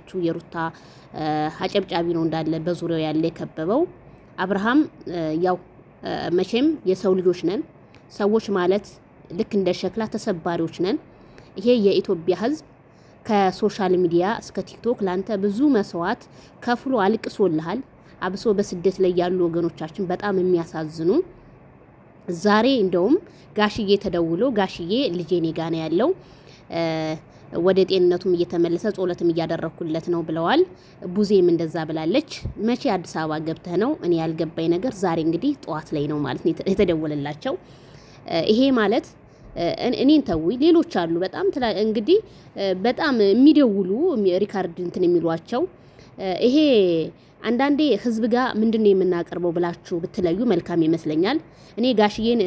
ታውቃላችሁ የሩታ አጨብጫቢ ነው እንዳለ በዙሪያው ያለ የከበበው አብርሃም ያው መቼም የሰው ልጆች ነን ሰዎች ማለት ልክ እንደ ሸክላ ተሰባሪዎች ነን ይሄ የኢትዮጵያ ህዝብ ከሶሻል ሚዲያ እስከ ቲክቶክ ላንተ ብዙ መስዋዕት ከፍሎ አልቅሶልሃል አብሶ በስደት ላይ ያሉ ወገኖቻችን በጣም የሚያሳዝኑ ዛሬ እንደውም ጋሽዬ ተደውሎ ጋሽዬ ልጄ ኔ ጋር ነው ያለው ወደ ጤንነቱም እየተመለሰ ጾለትም እያደረኩለት ነው ብለዋል ቡዜም እንደዛ ብላለች መቼ አዲስ አበባ ገብተህ ነው እኔ ያልገባኝ ነገር ዛሬ እንግዲህ ጧት ላይ ነው ማለት ነው የተደወለላቸው ይሄ ማለት እኔን ተውይ ሌሎች አሉ በጣም እንግዲህ በጣም የሚደውሉ ሪካርድ እንትን የሚሏቸው ይሄ አንዳንዴ ህዝብ ጋር ምንድነው የምናቀርበው ብላችሁ ብትለዩ መልካም ይመስለኛል እኔ ጋሽዬን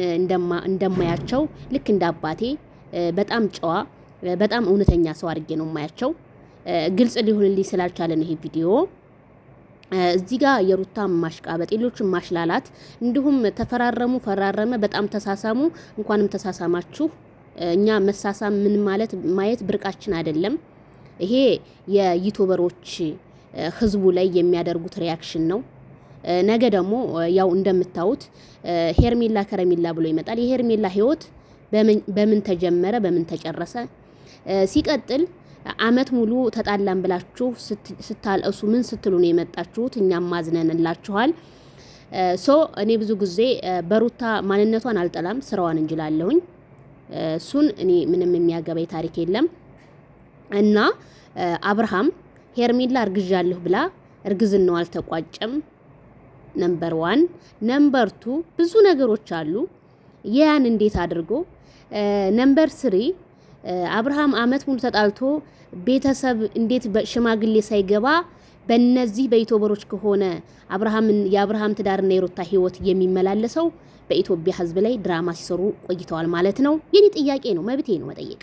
እንደማያቸው ልክ እንደ አባቴ በጣም ጨዋ በጣም እውነተኛ ሰው አድርጌ ነው የማያቸው ግልጽ ሊሆንልኝ ስላልቻለ ነው ይሄ ቪዲዮ እዚህ ጋር የሩታ ማሽቃበጥ ሌሎችን ማሽላላት እንዲሁም ተፈራረሙ ፈራረመ በጣም ተሳሳሙ እንኳንም ተሳሳማችሁ እኛ መሳሳም ምን ማለት ማየት ብርቃችን አይደለም ይሄ የዩቲዩበሮች ህዝቡ ላይ የሚያደርጉት ሪአክሽን ነው ነገ ደግሞ ያው እንደምታዩት ሄርሜላ ከረሜላ ብሎ ይመጣል የሄርሜላ ህይወት በምን ተጀመረ በምን ተጨረሰ ሲቀጥል አመት ሙሉ ተጣላን ብላችሁ ስታልእሱ ምን ስትሉ ነው የመጣችሁት እኛም ማዝነንላችኋል ሶ እኔ ብዙ ጊዜ በሩታ ማንነቷን አልጠላም ስራዋን እንጅላለሁኝ እሱን እኔ ምንም የሚያገባኝ ታሪክ የለም እና አብርሃም ሄርሜላ እርግዣለሁ ብላ እርግዝናው አልተቋጨም ነምበር 1 ነምበር 2 ብዙ ነገሮች አሉ ያን እንዴት አድርጎ ነምበር 3 አብርሃም አመት ሙሉ ተጣልቶ ቤተሰብ እንዴት በሽማግሌ ሳይገባ በእነዚህ በዩቲዩበሮች ከሆነ የአብርሃም ትዳርና የሩታ ህይወት የሚመላለሰው በኢትዮጵያ ህዝብ ላይ ድራማ ሲሰሩ ቆይተዋል ማለት ነው የኔ ጥያቄ ነው መብቴ ነው መጠየቅ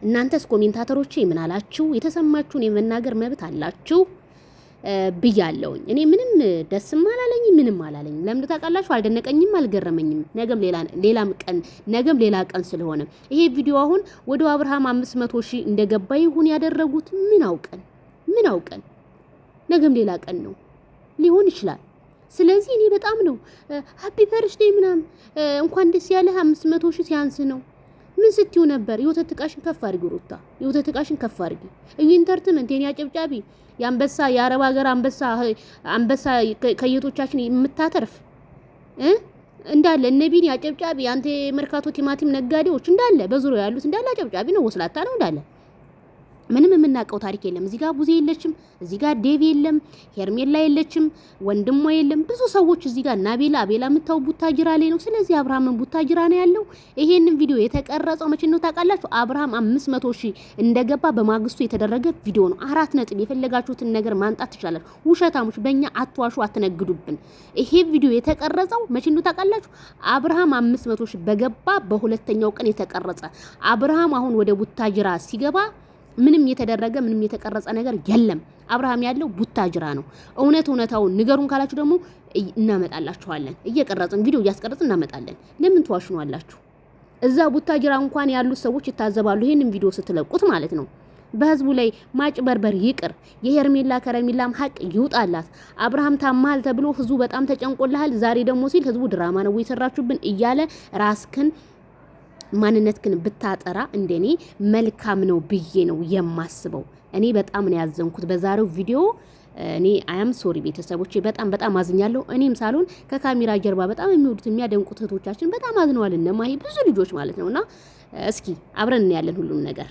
እናንተስ ኮሜንታተሮች ምን አላችሁ የተሰማችሁን የመናገር መብት አላችሁ ብያለሁኝ እኔ ምንም ደስም አላለኝ ምንም አላለኝ ለምን ታውቃላችሁ አልደነቀኝም አልገረመኝም ነገም ሌላ ቀን ስለሆነ ይሄ ቪዲዮ አሁን ወደ አብርሃም 500,000 እንደገባ ይሁን ያደረጉት ምን አውቀን ነገም ሌላ ቀን ነው ሊሆን ይችላል ስለዚህ እኔ በጣም ነው ሃፒ በርዝዴይ ምናምን እንኳን ደስ ያለህ 500,000 ሲያንስ ነው ምን ስትዩ ነበር የወተት ቃሽን ከፍ አድርጊ ሩታ የወተት ቃሽን ከፍ አድርጊ ኢንተርቴንመንት የኔ አጨብጫቢ ያንበሳ የአረብ ሀገር አንበሳ ከየቶቻችን የምታተርፍ እንዳለ እነቢን ያጨብጫቢ አንተ መርካቶ ቲማቲም ነጋዴዎች እንዳለ በዙሪያው ያሉት እንዳለ አጨብጫቢ ነው ወስላታ ነው እንዳለ ምንም የምናቀው ታሪክ የለም እዚህ ጋር ቡዜ የለችም እዚህ ጋር ዴቭ የለም ሄርሜላ የለችም ወንድሟ የለም ብዙ ሰዎች እዚህ ጋር አቤላ ምታው ቡታጅራ ላይ ነው ስለዚህ አብርሃምን ቡታጅራ ነው ያለው ይሄንን ቪዲዮ የተቀረጸው መቼ ነው ታውቃላችሁ አብርሃም 500,000 እንደገባ በማግስቱ የተደረገ ቪዲዮ ነው 4 ነጥብ የፈለጋችሁትን ነገር ማንጣት ትችላላችሁ ውሸታሞች በእኛ አትዋሹ አትነግዱብን ይሄ ቪዲዮ የተቀረጸው መቼ ነው ታውቃላችሁ አብርሃም 500,000 በገባ በሁለተኛው ቀን የተቀረጸ አብርሃም አሁን ወደ ቡታጅራ ሲገባ ምንም የተደረገ ምንም የተቀረጸ ነገር የለም አብርሃም ያለው ቡታጅራ ነው እውነታውን ንገሩን ካላችሁ ደግሞ እናመጣላችኋለን እየቀረጽን ቪዲዮ እያስቀረጽን እናመጣለን ለምን ተዋሽኗላችሁ እዛ ቡታጅራ እንኳን ያሉ ሰዎች ይታዘባሉ ይሄንን ቪዲዮ ስትለቁት ማለት ነው በህዝቡ ላይ ማጭበርበር ይቅር የሄርሜላ ከረሜላም ሀቅ ይውጣላት አብርሃም ታማል ተብሎ ህዝቡ በጣም ተጨንቆልሃል ዛሬ ደግሞ ሲል ህዝቡ ድራማ ነው ይሰራችሁብን እያለ ራስክን ማንነትክን ብታጠራ እንደኔ መልካም ነው ብዬ ነው የማስበው እኔ በጣም ነው ያዘንኩት በዛሬው ቪዲዮ እኔ አያም ሶሪ ቤተሰቦቼ በጣም አዝኛለሁ እኔም ሳልሆን ከካሜራ ጀርባ በጣም የሚወዱት የሚያደንቁት እህቶቻችን በጣም አዝነዋል እነማሂ ብዙ ልጆች ማለት ነውና እስኪ አብረን እናያለን ሁሉም ነገር